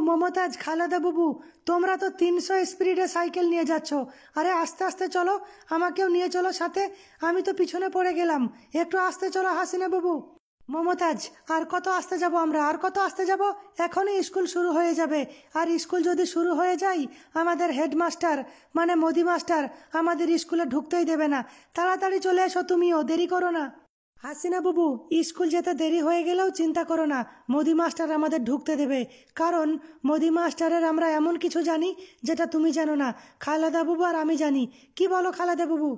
মমতাজ, খালেদা বাবু, তোমরা তো 300 স্পিডে সাইকেল নিয়ে যাচ্ছ। আরে আস্তে আস্তে চলো, আমাকেও নিয়ে চলো সাথে, আমি তো পিছনে পড়ে গেলাম। একটু আস্তে চলো হাসিনা বাবু। মমতাজ, আর কত আসতে যাব আমরা, আর কত আসতে যাব? এখনই স্কুল শুরু হয়ে যাবে। আর স্কুল যদি শুরু হয়ে যায়, আমাদের হেডমাস্টার মানে মোদি মাস্টার আমাদের স্কুলে ঢুকতেই দেবে না। তাড়াতাড়ি চলে এসো, তুমিও দেরি করো না। হাসিনা বাবু, স্কুল যেতে দেরি হয়ে গেলেও চিন্তা করো না, মোদি মাস্টার আমাদের ঢুকতে দেবে। কারণ মোদি মাস্টারের আমরা এমন কিছু জানি যেটা তুমি জানো না। খালেদা বাবু আর আমি জানি। কি বলো খালেদা বাবু?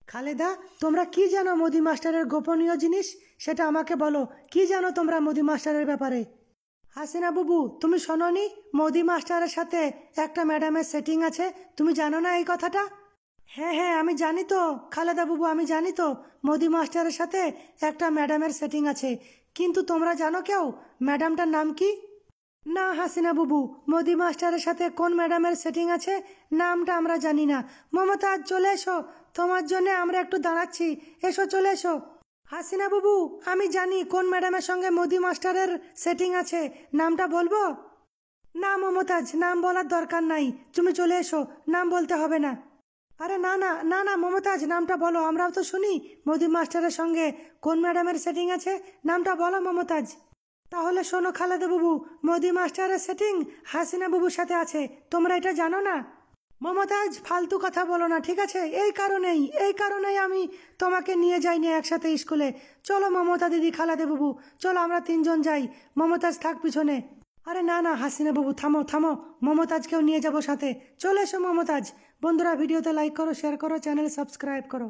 খালেদা, তোমরা কি জানো মোদি মাস্টারের গোপনীয় জিনিস? সেটা আমাকে বলো, কি জানো তোমরা মোদি মাস্টারের ব্যাপারে? হাসিনা বাবু, তুমি শোনোনি মোদি মাস্টারের সাথে একটা ম্যাডামের সেটিং আছে? তুমি জানো না এই কথাটা? হ্যাঁ হ্যাঁ, আমি জানি তো খালেদা বাবু, আমি জানি তো মোদি মাস্টারের সাথে একটা ম্যাডামের সেটিং আছে। কিন্তু তোমরা জানো কেউ ম্যাডামটার নাম কি? না হাসিনা বাবু, মোদি মাস্টারের সাথে কোন ম্যাডামের সেটিং আছে নামটা আমরা জানি না। মমতাজ, চলে এসো, তোমার জন্য আমরা একটু দাঁড়াচ্ছি, এসো চলে এসো। হাসিনা বাবু, আমি জানি কোন ম্যাডামের সঙ্গে মোদি মাস্টারের সেটিং আছে, নামটা বলবো? না মমতাজ, নাম বলার দরকার নাই, তুমি চলে এসো, নাম বলতে হবে না। আরে না না না না মমতাজ, নামটা বলো, আমরাও তো শুনি মোদি মাস্টারের সঙ্গে কোন ম্যাডামের সেটিং আছে, নামটা বলো মমতাজ। তাহলে শোনো খালেদা বাবু, মোদি মাস্টারের সেটিং হাসিনা বাবুর সাথে আছে, তোমরা এটা জানো না? মমতাজ, ফালতু কথা বলো না, ঠিক আছে? এই কারণেই আমি তোমাকে নিয়ে যাইনি একসাথে স্কুলে। চলো মমতা দিদি, খালেদা বাবু, চলো আমরা 3জন যাই, মমতাজ থাক পিছনে। আরে না না হাসিনা বাবু, থামো থামো, মমতাজকেও নিয়ে যাবো সাথে, চলে এসো মমতাজ। বন্ধুরা, ভিডিওতে লাইক করো, শেয়ার করো, চ্যানেল সাবস্ক্রাইব করো।